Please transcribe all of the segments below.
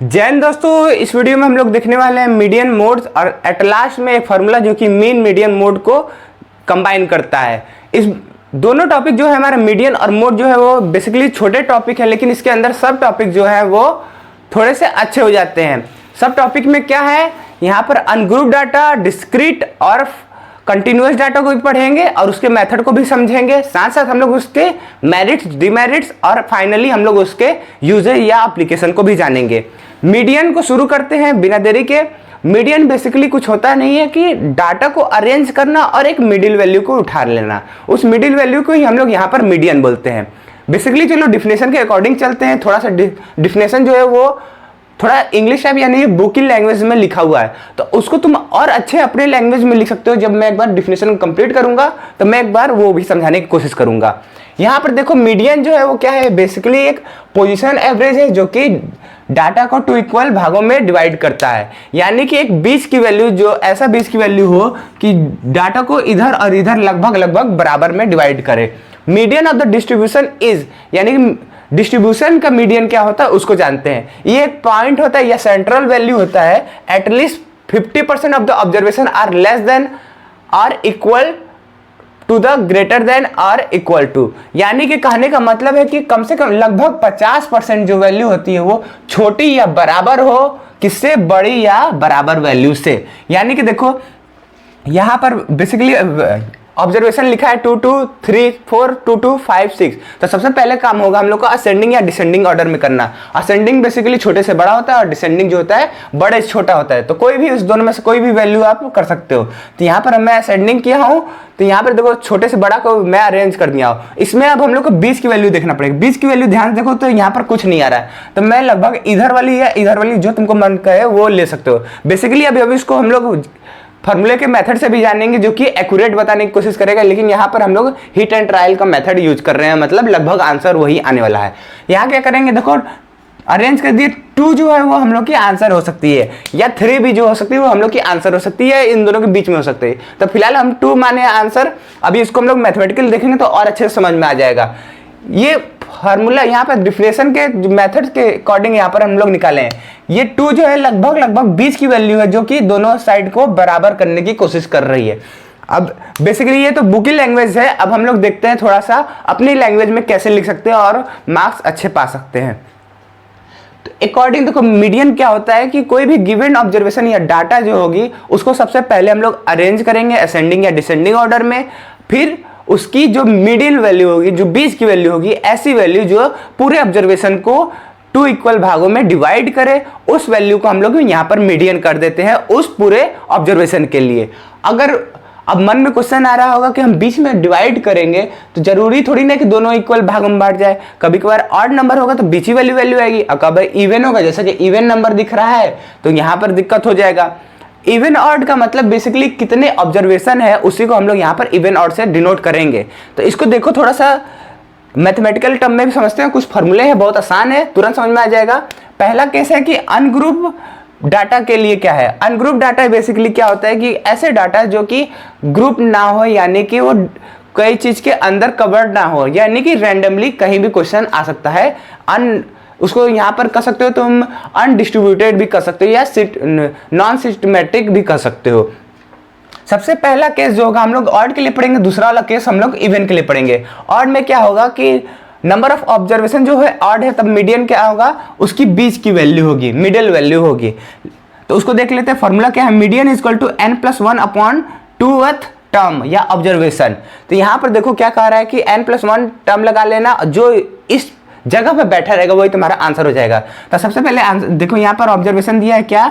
जैन दोस्तों, इस वीडियो में हम लोग देखने वाले हैं मीडियन मोड्स और एट लास्ट में एक फार्मूला जो कि मीन मीडियन मोड को कंबाइन करता है। इस दोनों टॉपिक जो है हमारा मीडियन और मोड जो है वो बेसिकली छोटे टॉपिक है, लेकिन इसके अंदर सब टॉपिक जो है वो थोड़े से अच्छे हो जाते हैं। सब टॉपिक में क्या है, यहाँ पर अनग्रुप डाटा, डिस्क्रीट और कंटिन्यूअस डाटा को भी पढ़ेंगे और उसके मेथड को भी समझेंगे। साथ साथ हम लोग उसके मेरिट्स, डिमेरिट्स और फाइनली हम लोग उसके यूजर या एप्लीकेशन को भी जानेंगे। मीडियन को शुरू करते हैं बिना देरी के। मीडियन बेसिकली कुछ होता नहीं है कि डाटा को अरेंज करना और एक मिडिल वैल्यू को उठा लेना। उस मिडिल वैल्यू को ही हम लोग यहाँ पर मीडियन बोलते हैं। बेसिकली चलो डिफिनेशन के अकॉर्डिंग चलते हैं। थोड़ा सा डिफिनेशन जो है वो थोड़ा इंग्लिश है यानी बुक इन लैंग्वेज में लिखा हुआ है, तो उसको तुम और अच्छे अपने लैंग्वेज में लिख सकते हो। जब मैं एक बार डिफिनेशन कंप्लीट करूंगा तो मैं एक बार वो भी समझाने की कोशिश करूंगा। यहाँ पर देखो मीडियन जो है वो क्या है, बेसिकली एक पोजीशन एवरेज है जो कि डाटा को 2 इक्वल भागों में डिवाइड करता है। यानी कि एक बीच की वैल्यू, जो ऐसा बीच की वैल्यू हो कि डाटा को इधर और इधर लगभग बराबर में डिवाइड करे। Median of the distribution is, यानी कि डिस्ट्रीब्यूशन का मीडियन क्या होता है उसको जानते हैं। ये एक पॉइंट होता है या सेंट्रल वैल्यू होता है। At least 50% of the observation are less than और equal to the greater than और इक्वल टू, यानी कि कहने का मतलब है कि कम से कम लगभग 50% जो वैल्यू होती है वो छोटी या बराबर हो, किससे, बड़ी या बराबर वैल्यू से। यानी कि देखो यहां पर बेसिकली ऑब्जर्वेशन लिखा है 2 2 3 4 2 2 5 6। तो सबसे पहले काम होगा हम लोग को असेंडिंग या डिसेंडिंग ऑर्डर में करना। असेंडिंग बेसिकली छोटे से बड़ा होता है और डिसेंडिंग जो होता है बड़े से छोटा होता है। तो कोई भी उस दोनों में से कोई भी वैल्यू आप कर सकते हो। तो यहाँ पर मैं असेंडिंग किया हूँ, तो यहाँ पर देखो छोटे से बड़ा को मैं अरेंज कर दिया हूँ। इसमें अब हम लोग को 20 की वैल्यू देखना पड़ेगा। 20 की वैल्यू ध्यान देखो तो यहाँ पर कुछ नहीं आ रहा है, तो मैं लगभग इधर वाली या इधर वाली जो तुमको मन कहे वो ले सकते हो। बेसिकली अभी इसको हम लोग फार्मूले के मेथड से भी जानेंगे जो कि एक्यूरेट बताने की कोशिश करेगा, लेकिन यहाँ पर हम लोग हिट एंड ट्रायल का मेथड यूज कर रहे हैं, मतलब लगभग आंसर वही आने वाला है। यहाँ क्या करेंगे, देखो अरेंज कर दिए। 2 जो है वो हम लोग की आंसर हो सकती है, या 3 भी जो हो सकती है वो हम लोग की आंसर हो सकती है, इन दोनों के बीच में हो सकती है। तो फिलहाल हम 2 माने आंसर। अभी इसको हम लोग मैथमेटिकल देखेंगे तो और अच्छे से समझ में आ जाएगा। ये फार्मूला यहाँ पर डिफिनेशन के मेथड के अकॉर्डिंग यहाँ पर हम लोग निकाले हैं। ये 2 जो है लगभग 20 की वैल्यू है जो कि दोनों साइड को बराबर करने की कोशिश कर रही है। अब बेसिकली ये तो बुक की लैंग्वेज है। अब हम लोग देखते हैं थोड़ा सा अपनी लैंग्वेज में कैसे लिख सकते हैं और मार्क्स अच्छे पा सकते हैं। तो अकॉर्डिंग देखो मीडियन क्या होता है कि कोई भी गिवन ऑब्जर्वेशन या डाटा जो होगी उसको सबसे पहले हम लोग अरेंज करेंगे असेंडिंग या डिसेंडिंग ऑर्डर में। फिर उसकी जो मिडिल वैल्यू होगी, जो बीच की वैल्यू होगी, ऐसी वैल्यू जो पूरे ऑब्जर्वेशन को 2 इक्वल भागों में डिवाइड करे, उस वैल्यू को हम लोग यहाँ पर मीडियन कर देते हैं उस पूरे ऑब्जर्वेशन के लिए। अगर अब मन में क्वेश्चन आ रहा होगा कि हम बीच में डिवाइड करेंगे तो जरूरी थोड़ी ना कि दोनों इक्वल भागों में बांट जाए। कभी कभार ऑड नंबर होगा तो बीच ही वाली वैल्यू आएगी, और कभी इवन होगा, जैसा कि इवन नंबर दिख रहा है तो यहाँ पर दिक्कत हो जाएगा। इवन ऑड का मतलब बेसिकली कितने ऑब्जर्वेशन है उसी को हम लोग यहाँ पर इवन ऑड से डिनोट करेंगे। तो इसको देखो थोड़ा सा मैथमेटिकल टर्म में भी समझते हैं। कुछ फॉर्मूले हैं, बहुत आसान है, तुरंत समझ में आ जाएगा। पहला केस है कि अनग्रुप डाटा के लिए क्या है। अनग्रुप डाटा बेसिकली क्या होता है कि ऐसे डाटा जो कि ग्रुप ना हो, यानी कि वो कई चीज के अंदर कवर्ड ना हो, यानी कि रैंडमली कहीं भी क्वेश्चन आ सकता है। उसको यहाँ पर कर सकते हो तुम अनडिस्ट्रीब्यूटेड भी कर सकते हो या नॉन सिस्टमेटिक भी कर सकते हो। सबसे पहला केस जो होगा हम लोग ऑड के लिए पढ़ेंगे, दूसरा वाला केस हम लोग इवन के लिए पढ़ेंगे। ऑड में क्या होगा कि नंबर ऑफ ऑब्जर्वेशन जो है ऑड है, तब मीडियन क्या होगा, उसकी बीच की वैल्यू होगी, मिडिल वैल्यू होगी। तो उसको देख लेते हैं। फॉर्मूला क्या है, median is equal to n+1/2th term या ऑब्जर्वेशन। तो यहाँ पर देखो क्या कह रहा है कि n+1 टर्म लगा लेना, जो इस जगह पे बैठा रहेगा वही तुम्हारा आंसर हो जाएगा। तो सबसे पहले देखो यहाँ पर ऑब्जर्वेशन दिया है क्या,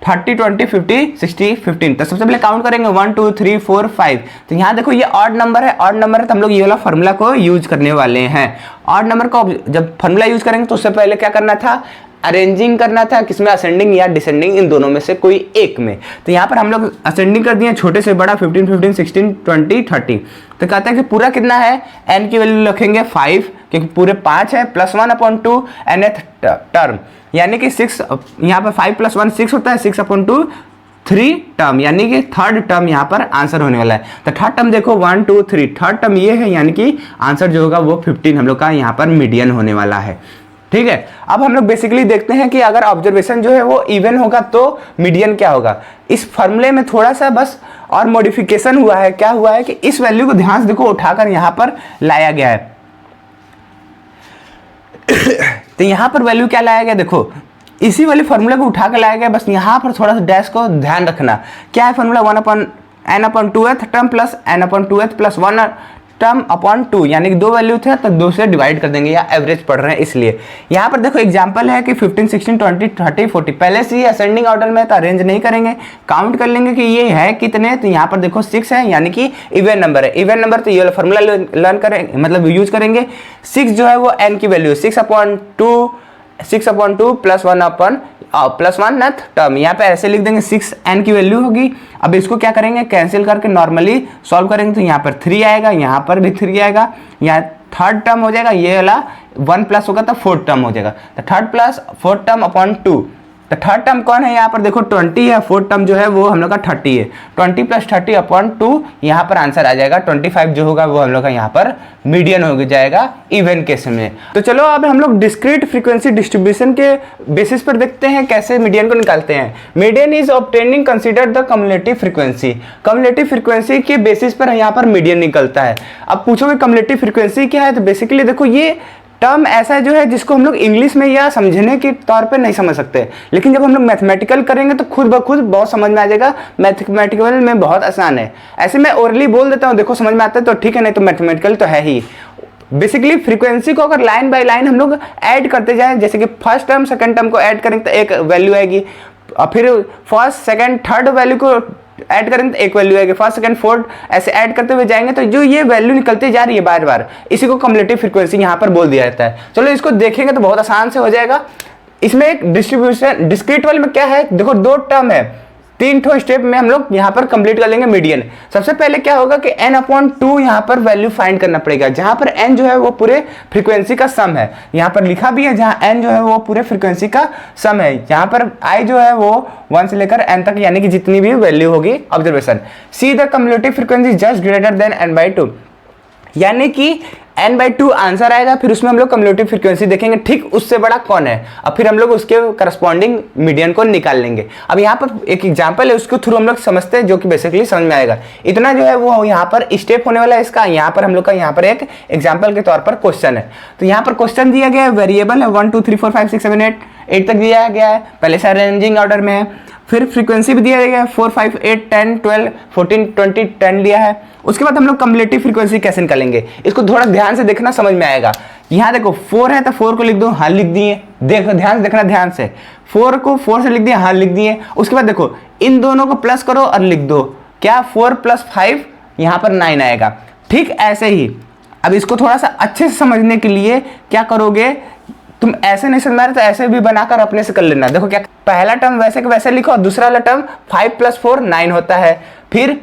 30 20 50 60 15। तो सबसे पहले काउंट करेंगे 1 2 3 4 5। तो यहाँ देखो ये ऑड नंबर है, ऑड नंबर है तो हम लोग ये वाला फार्मूला को यूज करने वाले हैं। ऑड नंबर को जब फार्मूला यूज करेंगे तो उससे पहले क्या करना था, अरेंजिंग करना था, किसमें, असेंडिंग या डिसेंडिंग, इन दोनों में से कोई एक में। तो यहाँ पर हम लोग असेंडिंग कर दिए, छोटे से बड़ा 15 15 16 20 30। तो कहते हैं कि पूरा कितना है, n की वैल्यू रखेंगे 5 क्योंकि पूरे 5 है, +1/2 nth टर्म, यानी कि 6। यहाँ पर 5 + 1 6 होता है, 6/2 3 टर्म, यानी कि थर्ड टर्म यहाँ पर आंसर होने वाला है। तो थर्ड टर्म देखो 1 2 3, थर्ड टर्म ये है, यानी कि आंसर जो होगा वो 15 हम लोग का यहाँ पर मीडियन होने वाला है। ठीक है। अब हम लोग बेसिकली देखते हैं कि अगर ऑब्जर्वेशन जो है वो इवन होगा तो मीडियन क्या होगा। इस फॉर्मूले में थोड़ा सा बस और मॉडिफिकेशन हुआ है। क्या हुआ है कि इस वैल्यू को ध्यान से देखो उठाकर यहाँ पर लाया गया है। तो यहाँ पर वैल्यू क्या लाया गया, देखो इसी वाले फॉर्मूले को उठा कर लाया गया। बस यहाँ पर थोड़ा सा डैश को ध्यान रखना। क्या है formula, 1/n/2th term plus n/2th plus 1 term upon 2, यानी कि 2 वैल्यू थे तो 2 से डिवाइड कर देंगे, या एवरेज पढ़ रहे हैं इसलिए। यहाँ पर देखो एग्जांपल है कि 15, 16, 20, 30, 40 पहले से ही असेंडिंग ऑर्डर में, तो अरेंज नहीं करेंगे, काउंट कर लेंगे कि ये है कितने। तो यहाँ पर देखो 6 है, यानी कि इवन नंबर है। इवन नंबर तो ये वाला फॉर्मूला लर्न करेंगे, मतलब यूज करेंगे। 6 जो है वो n की वैल्यू 6/2 प्लस 1 नथ टर्म, यहाँ पे ऐसे लिख देंगे 6n की वैल्यू होगी। अब इसको क्या करेंगे, कैंसिल करके नॉर्मली सॉल्व करेंगे तो यहाँ पर 3 आएगा, यहाँ पर भी 3 आएगा, यहाँ थर्ड टर्म हो जाएगा, ये वाला 1 प्लस होगा तो फोर्थ टर्म हो जाएगा। तो third plus fourth term upon 2, तो थर्ड टर्म कौन है, यहाँ पर देखो 20 है, फोर्थ टर्म जो है वो हम लोग का 30 है। 20 प्लस 30 अपॉन 2, यहाँ पर आंसर आ जाएगा 25 जो होगा वो हम लोग का यहाँ पर मीडियन हो जाएगा इवन केस में। तो चलो अब हम लोग डिस्क्रीट फ्रीक्वेंसी डिस्ट्रीब्यूशन के बेसिस पर देखते हैं कैसे मीडियन को निकालते हैं। Median is obtaining consider the cumulative frequency. Cumulative frequency के बेसिस पर यहाँ पर मीडियन निकलता है। अब पूछोगे कम्युलेटिव फ्रीक्वेंसी क्या है, तो बेसिकली देखो ये टर्म ऐसा जो है जिसको हम लोग इंग्लिश में या समझने के तौर पे नहीं समझ सकते, लेकिन जब हम लोग मैथमेटिकल करेंगे तो खुद ब खुद बहुत समझ में आ जाएगा। मैथमेटिकल में बहुत आसान है। ऐसे मैं ओरली बोल देता हूँ, देखो समझ में आता है तो ठीक है, नहीं तो मैथमेटिकल तो है ही। बेसिकली फ्रीक्वेंसी को अगर लाइन बाय लाइन हम लोग ऐड करते जाएं, जैसे कि फर्स्ट टर्म सेकंड टर्म को ऐड करेंगे तो एक वैल्यू आएगी, और फिर फर्स्ट सेकंड थर्ड वैल्यू को ऐड करेंगे तो एक वैल्यू आएगी, फर्स्ट सेकंड फोर्थ ऐसे ऐड करते हुए जाएंगे तो जो ये वैल्यू निकलती जा रही है बार बार, इसी को कम्युलेटिव फ्रीक्वेंसी यहाँ पर बोल दिया जाता है। चलो इसको देखेंगे तो बहुत आसान से हो जाएगा। इसमें एक डिस्ट्रीब्यूशन डिस्क्रीट वाले में क्या है, देखो 2 टर्म है, 3 ठो स्टेप में हम लोग यहाँ पर कंप्लीट कर लेंगे मीडियन। सबसे पहले क्या होगा कि n/2 यहाँ पर वैल्यू फाइंड करना पड़ेगा, जहाँ पर n जो है वो पूरे फ्रीक्वेंसी का सम है। यहाँ पर लिखा भी है जहाँ n जो है वो पूरे फ्रीक्वेंसी का सम है। यहाँ पर i जो है वो 1 से लेकर n तक, यानी कि जितनी भी वैल्यू होगी observation. See the cumulative frequency just greater than n/2, यानी कि n/2 आंसर आएगा, फिर उसमें हम लोग कम्युलेटिव फ्रीक्वेंसी देखेंगे ठीक उससे बड़ा कौन है, और फिर हम लोग उसके करस्पॉन्डिंग मीडियन को निकाल लेंगे। अब यहाँ पर एक एग्जांपल है, उसके थ्रू हम लोग समझते हैं, जो कि बेसिकली समझ में आएगा। इतना जो है वो यहाँ पर स्टेप होने वाला है इसका। यहाँ पर हम लोग का यहाँ पर एक एग्जाम्पल के तौर पर क्वेश्चन है। तो यहाँ पर क्वेश्चन दिया गया है, वेरिएबल है 1 2 3 4 5 6 7 8 तक दिया गया है, पहले से अरेंजिंग ऑर्डर में है। फिर फ्रीक्वेंसी भी दिया गया है 4 5 8 10 12 14 20 10 दिया है। उसके बाद हम लोग कम्युलेटिव फ्रीक्वेंसी कैसे निकालेंगे, इसको थोड़ा ध्यान से देखना, समझ में आएगा। यहाँ देखो 4 है तो 4 को लिख दो, हाँ लिख दिए, देखो ध्यान से देखना, ध्यान से 4 को 4 से लिख दिए, हाँ लिख दिए। उसके बाद देखो इन दोनों को प्लस करो और लिख दो, क्या 4 + 5 यहाँ पर 9 आएगा। ठीक ऐसे ही अब इसको थोड़ा सा अच्छे से समझने के लिए क्या करोगे, तुम ऐसे नहीं समझ रहे तो ऐसे भी बनाकर अपने से कर लेना। देखो क्या पहला टर्म वैसे के वैसे लिखो, दूसरा वाला टर्म 5 + 4 9 होता है, फिर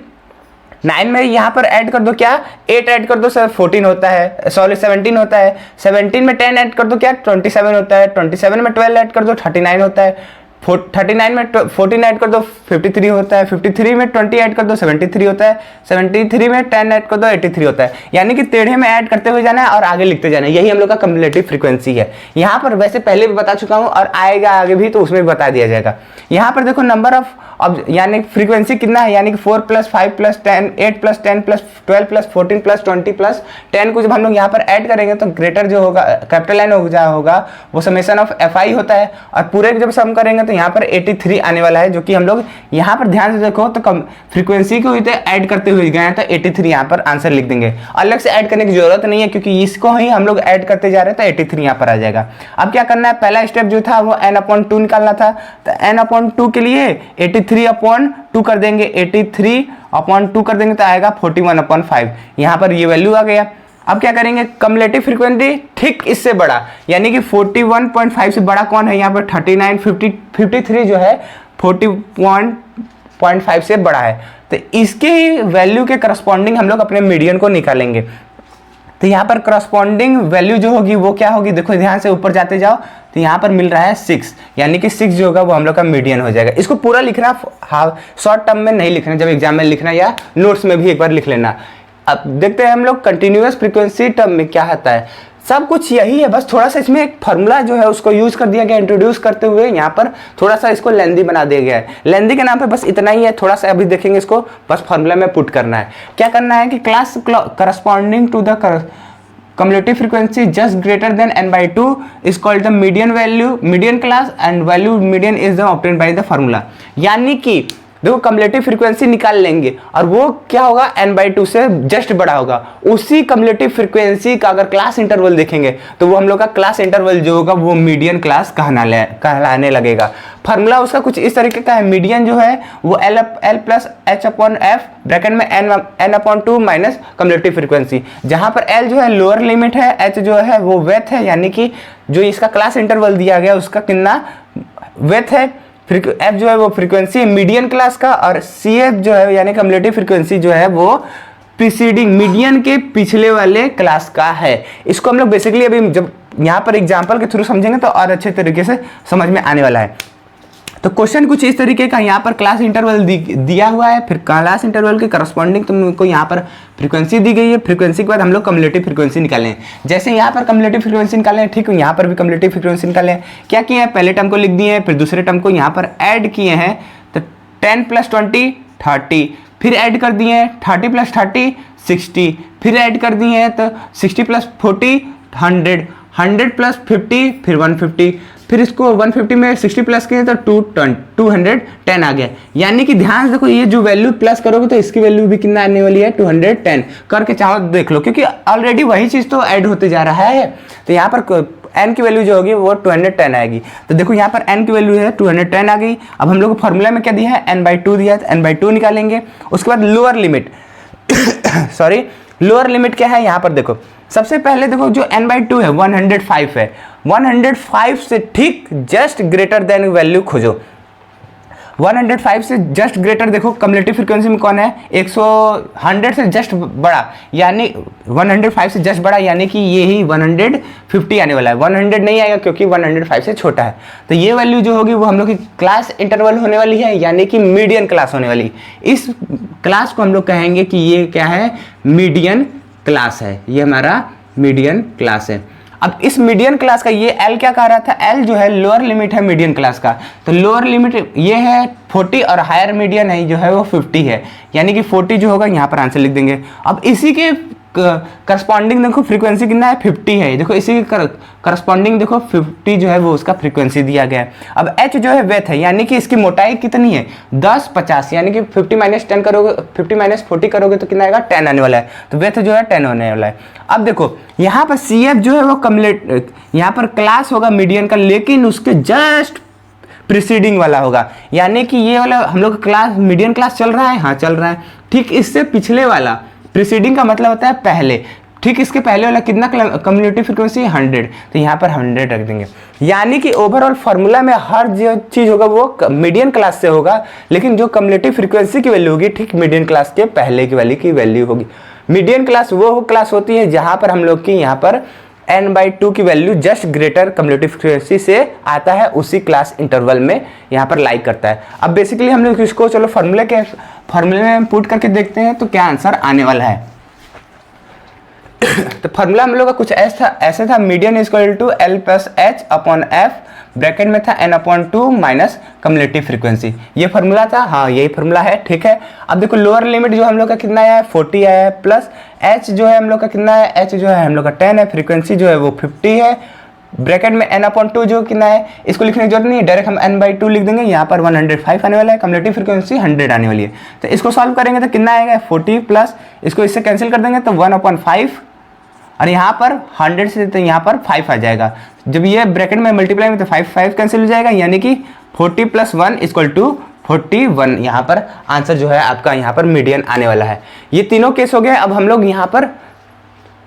9 में यहाँ पर ऐड कर दो, क्या 8 ऐड कर दो, 14 होता है, सॉरी 17 होता है। 17 में 10 ऐड कर दो, क्या 27 होता है। 27 में 12 ऐड कर दो, 39 होता है। 39 में 14 ऐड कर दो, 53 होता है। 53 में 20 ऐड कर दो, 73 होता है। 73 में 10 ऐड कर दो, 83 होता है। यानी कि टेढ़े में ऐड करते हुए जाना है और आगे लिखते जाना है। यही हम लोग का कम्युलेटिव फ्रीक्वेंसी है। यहाँ पर वैसे पहले भी बता चुका हूँ और आएगा आगे भी, तो उसमें भी बता दिया जाएगा। यहाँ पर देखो नंबर ऑफ अब यानी फ्रीक्वेंसी कितना है, यानी कि 4 + 5 + 10 8 + 10 + 12 + 14 + 20 + 10 को जब हम लोग यहाँ पर ऐड करेंगे तो ग्रेटर जो होगा कैपिटल N होगा वो समेशन ऑफ fi होता है, और पूरे जब सम करेंगे तो यहाँ पर 83 आने वाला है, जो कि हम लोग यहाँ पर ध्यान से देखो तो कम फ्रीक्वेंसी को ऐड करते हुए गए हैं तो 83 यहाँ पर आंसर लिख देंगे। अलग से ऐड करने की जरूरत नहीं है, क्योंकि इसको ही हम लोग ऐड करते जा रहे हैं तो 83 यहाँ पर आ जाएगा। अब क्या करना है, पहला स्टेप जो था वो n/2 निकालना था, तो n/2 के लिए 83/2 कर देंगे, 83/2 कर देंगे तो आएगा 41/5। यहाँ पर ये वैल्यू आ गया। अब क्या करेंगे, कम्युलेटिव फ्रीक्वेंसी ठीक इससे बड़ा, यानी कि 41.5 से बड़ा कौन है, यहाँ पर 39 50 53 जो है 41.5 से बड़ा है, तो इसके ही वैल्यू के करस्पॉन्डिंग हम लोग अपने मीडियन को निकालेंगे। तो यहाँ पर करस्पॉन्डिंग वैल्यू जो होगी वो क्या होगी, देखो ध्यान से ऊपर जाते जाओ तो यहाँ पर मिल रहा है 6, यानी कि 6 जो होगा वो हम लोग का मीडियन हो जाएगा। इसको पूरा लिखना, हाँ शॉर्ट टर्म में नहीं लिखना, जब एग्जाम में लिखना या नोट्स में भी एक बार लिख लेना। अब देखते हैं हम लोग कंटिन्यूअस फ्रीक्वेंसी टर्म में क्या आता है। सब कुछ यही है, बस थोड़ा सा इसमें एक फार्मूला जो है उसको यूज कर दिया गया इंट्रोड्यूस करते हुए, यहाँ पर थोड़ा सा इसको लेंदी बना दिया गया है। लेंदी के नाम पे बस इतना ही है, थोड़ा सा अभी देखेंगे इसको, बस फार्मूला में पुट करना है। क्या करना है कि class corresponding to the cumulative frequency just greater than n/2 is called the median value, median class, and value median is the obtained by the formula। यानी कि देखो कम्युलेटिव फ्रीक्वेंसी निकाल लेंगे और वो क्या होगा n/2 से जस्ट बड़ा होगा। उसी कम्युलेटिव फ्रीक्वेंसी का अगर क्लास इंटरवल देखेंगे तो वो हम लोग का क्लास इंटरवल जो होगा वो मीडियन क्लास कहलाने लगेगा। फार्मूला उसका कुछ इस तरीके का है, मीडियन जो है वो L प्लस H/F ब्रैकेट में n/2 माइनस कम्युलेटिव फ्रीक्वेंसी, जहां पर L जो है लोअर लिमिट है, H जो है वो वेथ है, यानी कि जो इसका क्लास इंटरवल दिया गया उसका कितना वेथ है, F जो है वो फ्रीक्वेंसी है मीडियन क्लास का, और CF जो है यानी कम्युलेटिव फ्रीक्वेंसी जो है वो प्रीसीडिंग मीडियन के पिछले वाले क्लास का है। इसको हम लोग बेसिकली अभी जब यहाँ पर एग्जांपल के थ्रू समझेंगे तो और अच्छे तरीके से समझ में आने वाला है। तो क्वेश्चन कुछ इस तरीके का, यहाँ पर क्लास इंटरवल दिया हुआ है, फिर क्लास इंटरवल के करस्पॉन्डिंग तुमको यहाँ पर फ्रीक्वेंसी दी गई है, फ्रीक्वेंसी के बाद हम लोग कम्युलेटिव फ्रीक्वेंसी निकालें। जैसे यहाँ पर कम्युलेटिव फ्रीक्वेंसी निकालें, ठीक है, यहाँ पर भी कम्युलेटिव फ्रीक्वेंसी निकालें। क्या किए हैं, पहले टर्म को लिख दिए हैं, फिर दूसरे टर्म को यहाँ पर ऐड किए हैं, तो 10 + 20 30, फिर ऐड कर दिए हैं 30 + 30 60, फिर ऐड कर दिए हैं तो 60 + 40 100, 100 + 50 फिर 150, फिर इसको 150 में 60 प्लस किए तो 210 आ गया। यानी कि ध्यान से देखो, ये जो वैल्यू प्लस करोगे तो इसकी वैल्यू भी कितना आने वाली है 210 करके चाहो देख लो, क्योंकि ऑलरेडी वही चीज़ तो ऐड होते जा रहा है। तो यहाँ पर n की वैल्यू जो होगी वो 210 आएगी। तो देखो यहाँ पर n की वैल्यू है 210 आ गई। अब हम लोग को फॉर्मूला में क्या दिया है, n/2 दिया है, तो n/2 निकालेंगे। उसके बाद lower limit sorry lower limit क्या है, यहाँ पर देखो सबसे पहले देखो जो n/2 है 105 है, 105 से ठीक जस्ट ग्रेटर देन वैल्यू खोजो। 105 से जस्ट ग्रेटर देखो कम्युलेटिव फ्रीक्वेंसी में कौन है, 100 से जस्ट बड़ा, यानी 105 से जस्ट बड़ा, यानी कि ये ही 150 आने वाला है। 100 नहीं आएगा क्योंकि 105 से छोटा है। तो ये वैल्यू जो होगी वो हम लोग की क्लास इंटरवल होने वाली है, यानी कि मीडियन क्लास होने वाली। इस क्लास को हम लोग कहेंगे कि ये क्या है, मीडियन क्लास है, ये हमारा मीडियन क्लास है। अब इस मीडियन क्लास का ये L क्या कह रहा था, L जो है लोअर लिमिट है मीडियन क्लास का, तो लोअर लिमिट ये है 40 और हायर मीडियन है जो है वो 50 है, यानी कि 40 जो होगा यहाँ पर आंसर लिख देंगे। अब इसी के करस्पॉन्डिंग देखो फ्रीक्वेंसी कितना है 50 है, देखो इसी के करस्पॉन्डिंग देखो 50 जो है वो उसका फ्रीक्वेंसी दिया गया है। अब H जो है वेथ है, यानी कि इसकी मोटाई कितनी है 10 50, यानी कि 50 - 10 करोगे, 50 - 40 करोगे तो कितना आएगा 10 आने वाला है, तो वेथ जो है 10 होने वाला है। अब देखो यहाँ पर CF जो है वो कम्युलेट यहाँ पर क्लास होगा मीडियन का, लेकिन उसके जस्ट प्रीसीडिंग वाला होगा, यानी कि ये वाला हम लोग क्लास मीडियन क्लास चल रहा है, हाँ चल रहा है, ठीक इससे पिछले वाला प्रीसीडिंग का मतलब होता है पहले, ठीक इसके पहले वाला कितना कम्युलेटिव फ्रीक्वेंसी 100, तो यहाँ पर 100 रख देंगे। यानी कि ओवरऑल फार्मूला में हर जो चीज़ होगा वो मीडियन क्लास से होगा, लेकिन जो कम्युलेटिव फ्रीक्वेंसी की वैल्यू होगी ठीक मीडियन क्लास के पहले की वाली की वैल्यू होगी। मीडियन क्लास वो क्लास होती है जहाँ पर हम लोग की यहाँ पर n/2 की value just greater cumulative frequency से आता है, उसी क्लास इंटरवल में यहाँ पर लाइक करता है। अब बेसिकली हम लोग इसको चलो फार्मूले में पुट करके देखते हैं तो क्या आंसर आने वाला है। तो फार्मूला हम लोग का कुछ ऐसे था median equal to L + H/F bracket में था n/2 माइनस कम्युलेटिव फ्रीक्वेंसी, ये फार्मूला था, हाँ यही फार्मूला है, ठीक है। अब देखो लोअर लिमिट जो हम लोग का कितना आया है 40 आया है, प्लस H जो है हम लोग का कितना है, H जो है हम लोग का 10 है, फ्रीक्वेंसी जो है वो 50 है, ब्रैकेट में n/2 जो कितना है, इसको लिखने की जरूरत नहीं है, डायरेक्ट हम n/2 लिख देंगे। यहाँ पर 105 आने वाला है, कम्युलेटिव फ्रीक्वेंसी 100 आने वाली है। तो इसको सॉल्व करेंगे तो कितना आएगा 40 प्लस इसको इससे कैंसिल कर देंगे तो 1/5, और यहाँ पर 100 से तो यहाँ पर 5 आ जाएगा। जब ये ब्रैकेट में मल्टीप्लाई में तो 5 कैंसिल हो जाएगा, यानी कि 40 + 1 = 41। यहाँ पर आंसर जो है आपका यहाँ पर मीडियन आने वाला है। ये तीनों केस हो गए। अब हम लोग यहाँ पर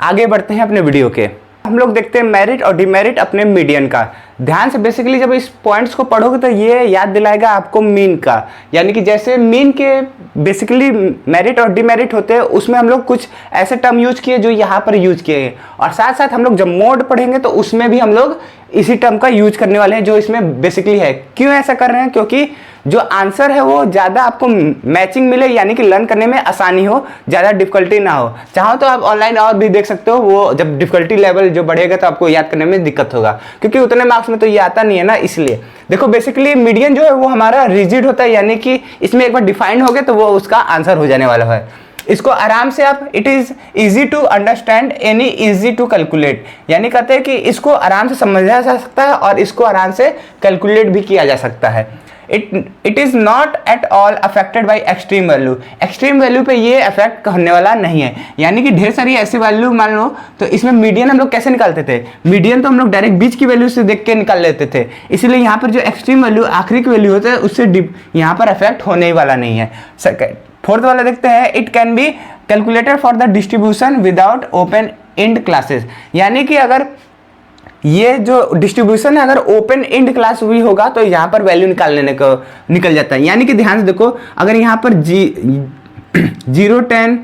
आगे बढ़ते हैं अपने वीडियो के। हम लोग देखते हैं मेरिट और डिमेरिट अपने मीडियन का। ध्यान से बेसिकली जब इस पॉइंट्स को पढ़ोगे तो ये याद दिलाएगा आपको मीन का, यानी कि जैसे मीन के बेसिकली मेरिट और डिमेरिट होते हैं, उसमें हम लोग कुछ ऐसे टर्म यूज किए जो यहाँ पर यूज किए हैं, और साथ साथ हम लोग जब मोड पढ़ेंगे तो उसमें भी हम लोग इसी टर्म का यूज करने वाले हैं जो इसमें बेसिकली है। क्यों ऐसा कर रहे हैं? क्योंकि जो आंसर है वो ज़्यादा आपको मैचिंग मिले, यानी कि लर्न करने में आसानी हो, ज़्यादा डिफिकल्टी ना हो। चाहो तो आप ऑनलाइन और भी देख सकते हो, वो जब डिफिकल्टी लेवल जो बढ़ेगा तो आपको याद करने में दिक्कत होगा, क्योंकि उतने मार्क्स में तो ये आता नहीं है ना। इसलिए देखो बेसिकली मीडियन जो है वो हमारा रिजिड होता है, यानी कि इसमें एक बार डिफाइंड हो गया तो वो उसका आंसर हो जाने वाला है। इसको आराम से आप, it is easy to understand any easy to calculate, यानी कहते हैं कि इसको आराम से समझा जा सकता है और इसको आराम से कैलकुलेट भी किया जा सकता है। It is not at all affected by extreme value, extreme value पे ये अफेक्ट करने वाला नहीं है, यानी कि ढेर सारी ऐसी वैल्यू मान लो तो इसमें मीडियन हम लोग कैसे निकालते थे? मीडियन तो हम लोग डायरेक्ट बीच की वैल्यू से देख के निकाल लेते थे, इसलिए यहाँ पर जो एक्सट्रीम वैल्यू आखिरी की वैल्यू होता है उससे यहाँ पर अफेक्ट होने वाला नहीं है। फोर्थ वाला देखते हैं, it can be calculated for the distribution without open and classes, यानी कि अगर ये जो डिस्ट्रीब्यूशन है अगर ओपन एंड क्लास भी होगा तो यहाँ पर वैल्यू निकल जाता है। यानी कि ध्यान से देखो, अगर यहाँ पर 0 10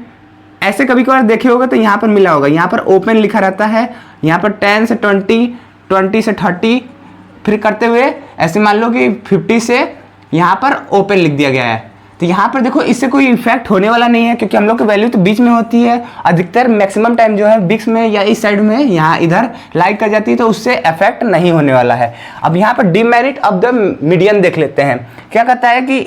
ऐसे कभी कभार देखे होगा तो यहाँ पर मिला होगा, यहाँ पर ओपन लिखा रहता है, यहाँ पर 10 से 20, 20 से 30, फिर करते हुए ऐसे मान लो कि 50 से यहाँ पर ओपन लिख दिया गया है। तो यहाँ पर देखो इससे कोई इफेक्ट होने वाला नहीं है, क्योंकि हम लोग की वैल्यू तो बीच में होती है, अधिकतर मैक्सिमम टाइम जो है बीच में या इस साइड में यहाँ इधर लाइक कर जाती है, तो उससे इफेक्ट नहीं होने वाला है। अब यहाँ पर डिमेरिट ऑफ द मीडियन देख लेते हैं। क्या कहता है कि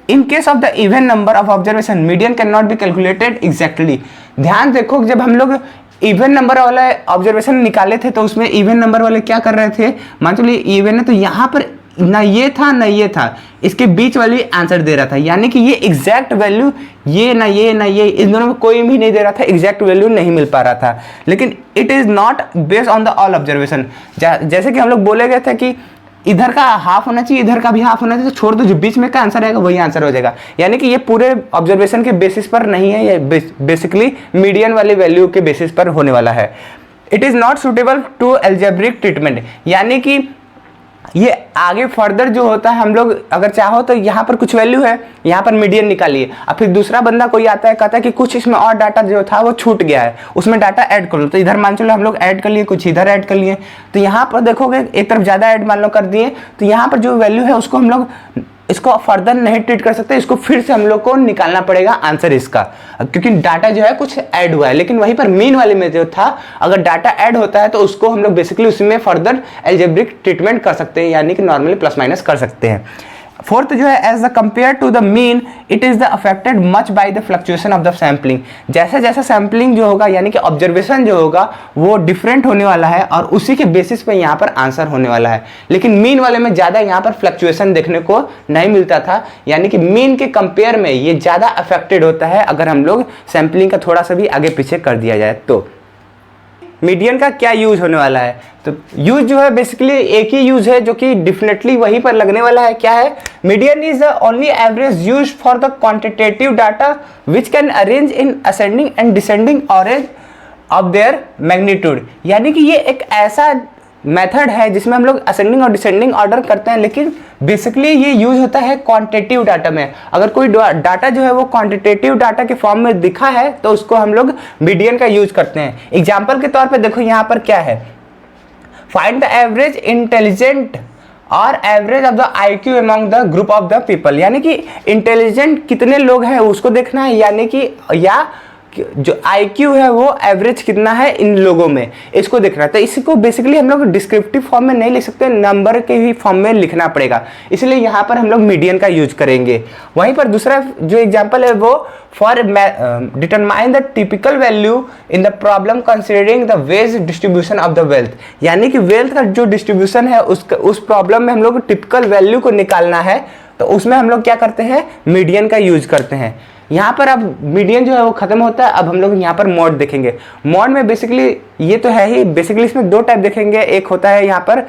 in case of the even number of observation median can not be calculated exactly. ध्यान देखो, जब हम लोग इवन नंबर वाला ऑब्जर्वेशन निकाले थे तो उसमें इवन नंबर वाले क्या कर रहे थे, मान चलिए इवन है तो यहाँ पर ना ये था ना ये था, इसके बीच वाली आंसर दे रहा था, यानी कि ये एग्जैक्ट वैल्यू ये ना ये ना ये, इन दोनों में कोई भी नहीं दे रहा था, एग्जैक्ट वैल्यू नहीं मिल पा रहा था। लेकिन it is not based on the all observation, जैसे कि हम लोग बोले गए थे कि इधर का हाफ होना चाहिए, इधर का भी हाफ होना चाहिए, तो छोड़ दो, जो बीच में का आंसर आएगा वही आंसर हो जाएगा। यानी कि ये पूरे ऑब्जर्वेशन के बेसिस पर नहीं है, ये बेसिकली मीडियन वाली वैल्यू के बेसिस पर होने वाला है। It is not suitable to algebraic treatment, यानी कि ये आगे फर्दर जो होता है, हम लोग अगर चाहो तो यहाँ पर कुछ वैल्यू है, यहाँ पर मीडियन निकालिए, और फिर दूसरा बंदा कोई आता है कहता है कि कुछ इसमें और डाटा जो था वो छूट गया है, उसमें डाटा ऐड कर लो, तो इधर मान चलो हम लोग ऐड कर लिए, कुछ इधर ऐड कर लिए, तो यहाँ पर देखोगे एक तरफ ज़्यादा ऐड मान लो कर दिए, तो यहाँ पर जो वैल्यू है उसको हम लोग इसको फर्दर नहीं ट्रीट कर सकते, इसको फिर से हम लोग को निकालना पड़ेगा आंसर इसका, क्योंकि डाटा जो है कुछ ऐड हुआ है। लेकिन वहीं पर मीन वाले में जो था, अगर डाटा ऐड होता है तो उसको हम लोग बेसिकली उसमें फर्दर एल्जेब्रिक ट्रीटमेंट कर सकते हैं, यानी कि नॉर्मली प्लस माइनस कर सकते हैं। फोर्थ जो है, as the compare to the mean it is the affected much by the fluctuation of the sampling. जैसा जैसा सैम्पलिंग जो होगा, यानी कि ऑब्जर्वेशन जो होगा वो डिफरेंट होने वाला है और उसी के बेसिस पे यहाँ पर आंसर होने वाला है। लेकिन मीन वाले में ज़्यादा यहाँ पर फ्लक्चुएशन देखने को नहीं मिलता था, यानी कि मीन के कंपेयर में ये ज़्यादा अफेक्टेड होता है अगर हम लोग सैम्पलिंग का थोड़ा सा भी आगे पीछे कर दिया जाए तो। मीडियन का क्या यूज होने वाला है, तो यूज जो है बेसिकली एक ही यूज है जो कि डेफिनेटली वहीं पर लगने वाला है। क्या है? Median is the only average use for the quantitative data which can arrange in ascending and descending order of their magnitude, यानी कि ये एक ऐसा मेथड है जिसमें हम लोग असेंडिंग और डिसेंडिंग ऑर्डर करते हैं, लेकिन बेसिकली ये यूज होता है क्वांटिटेटिव डाटा में। अगर कोई डाटा जो है वो क्वांटिटेटिव डाटा के फॉर्म में दिखा है तो उसको हम लोग मीडियन का यूज करते हैं। एग्जाम्पल के तौर पे देखो यहाँ पर क्या है, फाइंड द एवरेज इंटेलिजेंट और average of the IQ among the group of the people, यानी कि इंटेलिजेंट कितने लोग हैं उसको देखना है, यानी कि या जो IQ है वो एवरेज कितना है इन लोगों में, इसको देखना है। तो इसको बेसिकली हम लोग डिस्क्रिप्टिव फॉर्म में नहीं लिख सकते, नंबर के ही फॉर्म में लिखना पड़ेगा, इसलिए यहाँ पर हम लोग मीडियन का यूज करेंगे। वहीं पर दूसरा जो एग्जांपल है वो for determine the typical value in the problem considering the ways distribution of the wealth, यानी कि वेल्थ का जो डिस्ट्रीब्यूशन है उस प्रॉब्लम में हम लोग टिपिकल वैल्यू को निकालना है, तो उसमें हम लोग क्या करते हैं, मीडियन का यूज करते हैं। यहाँ पर अब मीडियन जो है वो खत्म होता है, अब हम लोग यहाँ पर मॉड देखेंगे। मॉड में बेसिकली ये तो है ही, बेसिकली इसमें दो टाइप देखेंगे, एक होता है यहाँ पर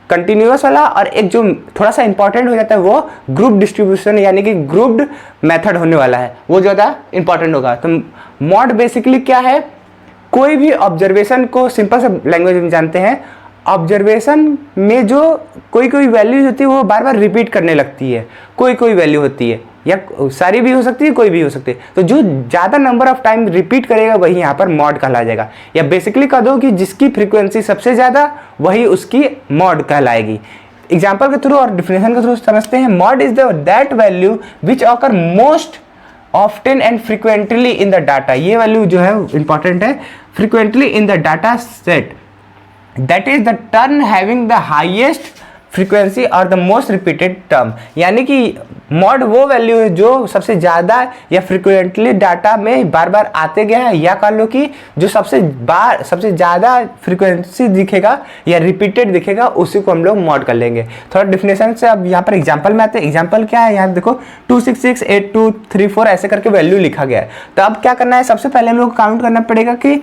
कंटिन्यूअस वाला और एक जो थोड़ा सा इंपॉर्टेंट हो जाता है वो ग्रुप डिस्ट्रीब्यूशन, यानी कि ग्रुप्ड मेथड होने वाला है, वो ज़्यादा इंपॉर्टेंट होगा। तो मॉड बेसिकली क्या है, कोई भी ऑब्जर्वेशन को सिंपल से लैंग्वेज में जानते हैं, ऑब्जर्वेशन में जो कोई कोई वैल्यूज होती है वो बार बार रिपीट करने लगती है, कोई कोई वैल्यू होती है, या सारी भी हो सकती है, कोई भी हो सकती है। तो जो ज़्यादा नंबर ऑफ टाइम रिपीट करेगा वही यहाँ पर मॉड कहला जाएगा, या बेसिकली कह दो कि जिसकी फ्रीक्वेंसी सबसे ज़्यादा वही उसकी मॉड कहलाएगी। एग्जाम्पल के थ्रू और डिफिनेशन के थ्रू समझते हैं। Mod is that value which occur most often and frequently in the data. ये वैल्यू जो है इंपॉर्टेंट है, frequently in the data set, that is the term having the highest frequency और the most repeated term. यानी कि mod वो value है जो सबसे ज़्यादा या फ्रिक्वेंटली डाटा में बार बार आते गया है, या कह लो कि जो सबसे ज़्यादा फ्रीक्वेंसी दिखेगा या रिपीटेड दिखेगा उसी को हम लोग मॉड कर लेंगे। थोड़ा डिफिनेशन से अब यहाँ पर एग्जांपल में आते हैं। एग्जांपल क्या है, यहाँ देखो 2668234 ऐसे करके वैल्यू लिखा गया है। तो अब क्या करना है, सबसे पहले हम लोग काउंट करना पड़ेगा कि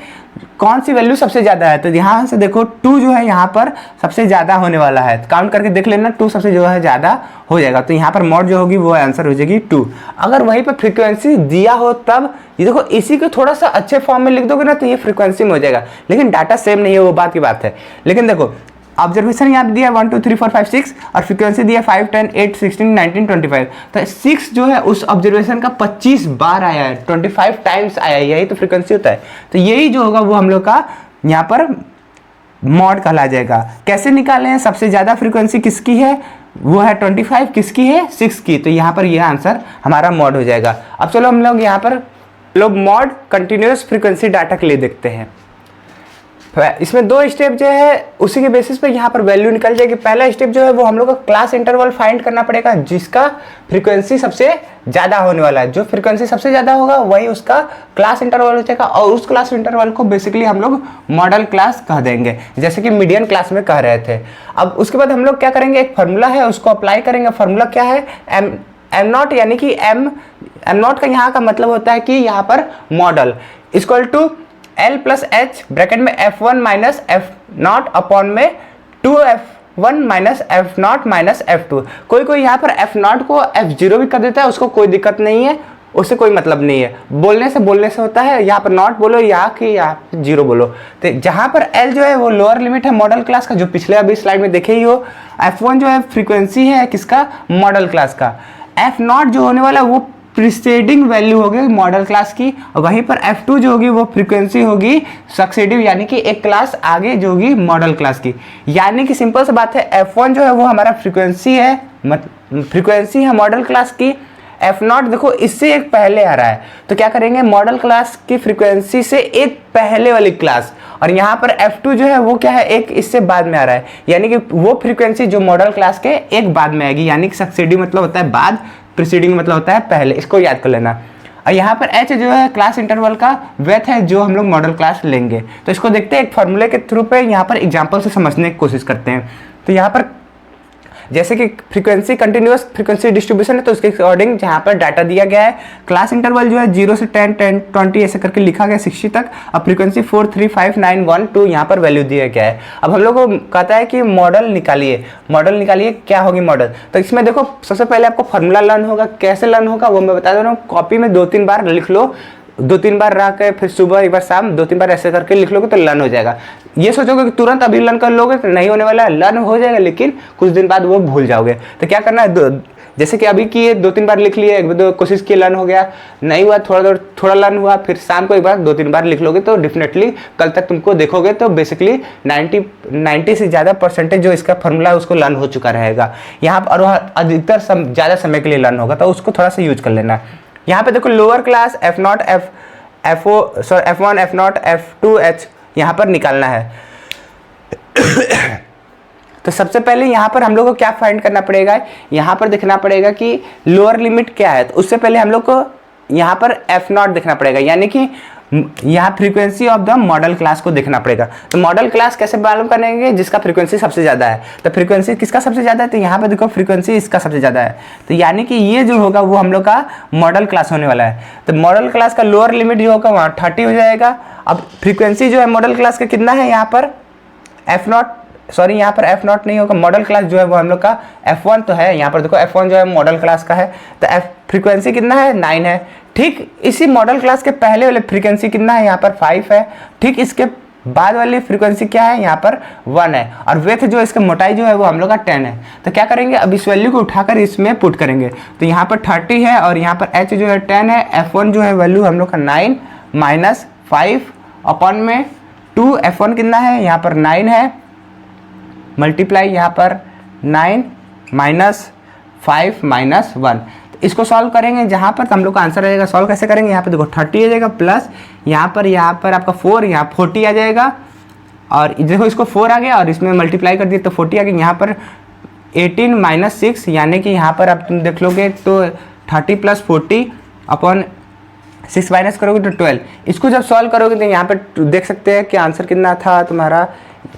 कौन सी वैल्यू सबसे ज़्यादा है। तो यहाँ से देखो 2 जो है यहाँ पर सबसे ज़्यादा होने वाला है, काउंट करके देख लेना 2 सबसे जो है ज़्यादा हो जाएगा। तो यहाँ पर मॉड जो होगी वो आंसर हो जाएगी 2। अगर वहीं पर फ्रीक्वेंसी दिया हो तब ये देखो इसी को थोड़ा सा अच्छे फॉर्म में लिख दोगे ना तो ये फ्रीक्वेंसी में हो जाएगा, लेकिन डाटा सेम नहीं है, वो बात की बात है। लेकिन देखो ऑब्जर्वेशन यहाँ दिया 1 2 3 4 5 6 और फ्रीक्वेंसी दिया 5 10 8 16 19 25। तो 6 जो है उस ऑब्जर्वेशन का 25 बार आया है, 25 टाइम्स आया है, यही तो फ्रीक्वेंसी होता है। तो यही जो होगा वो हम लोग का यहाँ पर मॉड कहला जाएगा। कैसे निकालें, सबसे ज़्यादा फ्रीक्वेंसी किसकी है, वो है 25, किसकी है 6 की। तो यहाँ पर यह आंसर हमारा मॉड हो जाएगा। अब चलो हम लोग यहाँ पर मॉड कंटिन्यूस फ्रीक्वेंसी डाटा के लिए देखते हैं। इसमें 2 स्टेप जो है उसी के बेसिस पे यहाँ पर वैल्यू निकल जाएगी। पहला स्टेप जो है वो हम लोग को क्लास इंटरवल फाइंड करना पड़ेगा जिसका फ्रीक्वेंसी सबसे ज़्यादा होने वाला है। जो फ्रीक्वेंसी सबसे ज़्यादा होगा वही उसका क्लास इंटरवल हो जाएगा, और उस क्लास इंटरवल को बेसिकली हम लोग मॉडल क्लास कह देंगे, जैसे कि मीडियन क्लास में कह रहे थे। अब उसके बाद हम लोग क्या करेंगे, एक फार्मूला है उसको अप्लाई करेंगे। फार्मूला क्या है, एम नॉट, यानी कि एम नॉट का यहाँ का मतलब होता है कि यहाँ पर model equal to L plus H bracket में F1 माइनस F0 अपॉन में 2F1 minus F0 minus F2। कोई यहाँ पर F0 को F0 भी कर देता है, उसको कोई दिक्कत नहीं है, उससे कोई मतलब नहीं है, बोलने से होता है। यहाँ पर नॉट बोलो या कि यहाँ 0 बोलो। तो जहाँ पर L जो है वो लोअर लिमिट है मॉडल क्लास का, जो पिछले अभी स्लाइड में देखे ही हो। F1 जो है फ्रीक्वेंसी है किसका, मॉडल क्लास का। F0 जो होने वाला है वो प्रीसीडिंग वैल्यू होगी मॉडल क्लास की, और वहीं पर F2 जो होगी वो फ्रीक्वेंसी होगी सक्सेसिव, यानी कि एक क्लास आगे जो होगी मॉडल क्लास की। यानी कि सिंपल सी बात है, F1 जो है वो हमारा फ्रीक्वेंसी है मॉडल क्लास की। F0 देखो इससे एक पहले आ रहा है, तो क्या करेंगे, मॉडल क्लास की फ्रीक्वेंसी से एक पहले वाली क्लास, और यहाँ पर F2 जो है वो क्या है, एक इससे बाद में आ रहा है, यानी कि वो फ्रीक्वेंसी जो मॉडल क्लास के एक बाद में आएगी। यानी कि सक्सेसिव मतलब होता है बाद, प्रीसीडिंग मतलब होता है पहले, इसको याद कर लेना। और यहाँ पर H जो है क्लास इंटरवल का वेथ है जो हम लोग मॉडल क्लास लेंगे। तो इसको देखते हैं एक फॉर्मूले के थ्रू पे, यहाँ पर एग्जांपल से समझने की कोशिश करते हैं। तो यहाँ पर जैसे कि फ्रीक्वेंसी कंटिन्यूअस फ्रीक्वेंसी डिस्ट्रीब्यूशन है, तो उसके अकॉर्डिंग जहाँ पर डाटा दिया गया है, क्लास इंटरवल जो है 0 से 10 10 20 ऐसे करके लिखा गया 60 तक। अब फ्रीक्वेंसी 4 3 5 9 1 2 यहाँ पर वैल्यू दिया गया है। अब हम लोग को कहता है कि मॉडल निकालिए, क्या होगी मॉडल। तो इसमें देखो सबसे पहले आपको फार्मूला लर्न होगा, कैसे लर्न होगा वो मैं बता दे रहा हूँ। कॉपी में 2-3 बार लिख लो, 2-3 बार रह के फिर सुबह एक बार शाम 2-3 बार ऐसे करके लिख लोगे तो लर्न हो जाएगा। ये सोचोगे कि तुरंत अभी लर्न कर लोगे तो नहीं होने वाला है, लर्न हो जाएगा लेकिन कुछ दिन बाद वो भूल जाओगे। तो क्या करना है, जैसे कि अभी किए 2-3 बार लिख लिए, 1-2 कोशिश की लर्न हो गया, नहीं हुआ थोड़ा लर्न हुआ, फिर शाम को एक बार 2-3 बार लिख लोगे तो डेफिनेटली कल तक तुमको देखोगे तो बेसिकली 90 से ज़्यादा परसेंटेज जो इसका फॉर्मूला है उसको लर्न हो चुका रहेगा। यहाँ पर अधिकतर ज़्यादा समय के लिए लर्न होगा, तो उसको थोड़ा सा यूज कर लेना। यहाँ पे देखो lower class F0 F1 F0 F2 H यहाँ पर निकालना है। तो सबसे पहले यहाँ पर हम लोग को क्या फाइंड करना पड़ेगा, यहाँ पर देखना पड़ेगा कि लोअर लिमिट क्या है। तो उससे पहले हम लोग को यहाँ पर F0 देखना पड़ेगा, यानी कि यहाँ frequency of the model class को देखना पड़ेगा। तो मॉडल क्लास कैसे मालूम करेंगे, जिसका फ्रीक्वेंसी सबसे ज़्यादा है। तो फ्रीक्वेंसी किसका सबसे ज़्यादा है, तो यहाँ पे देखो फ्रीक्वेंसी इसका सबसे ज़्यादा है। तो यानी कि ये जो होगा वो हम लोग का मॉडल क्लास होने वाला है। तो मॉडल क्लास का लोअर लिमिट जो होगा वहाँ 30 हो जाएगा। अब फ्रीक्वेंसी जो है मॉडल क्लास का कितना है, यहाँ पर यहाँ पर F0 नहीं होगा, मॉडल क्लास जो है वो हम लोग का F1 तो है। यहाँ पर देखो F1 जो है मॉडल क्लास का है, तो फ्रीक्वेंसी कितना है, 9 है। ठीक इसी मॉडल क्लास के पहले वाले फ्रीक्वेंसी कितना है, यहाँ पर 5 है। ठीक इसके बाद वाली फ्रीक्वेंसी क्या है, यहाँ पर 1 है, और विड्थ जो इसका मोटाई जो है वो हम लोग का 10 है। तो क्या करेंगे, अब इस वैल्यू को उठाकर इसमें पुट करेंगे। तो यहाँ पर 30 है और यहाँ पर h जो है 10 है। f1 जो है वैल्यू हम लोग का 9 माइनस 5 अपन में 2, f1 कितना है, यहाँ पर 9 है, मल्टीप्लाई यहाँ पर 9 माइनस 5 माइनस 1। इसको सॉल्व करेंगे जहाँ पर, तो हम लोग का आंसर आ जाएगा। सॉल्व कैसे करेंगे, यहाँ पे देखो 30 आ जाएगा प्लस यहाँ पर आपका 4, यहाँ 40 आ जाएगा, और देखो इसको 4 आ गया और इसमें मल्टीप्लाई कर दिए तो 40 आ गया। यहाँ पर 18 माइनस 6, यानी कि यहाँ पर आप तुम देख लोगे तो 30 प्लस 40 अपॉन 6 माइनस करोगे तो 12। इसको जब सॉल्व करोगे तो यहाँ पर देख सकते हैं कि आंसर कितना था तुम्हारा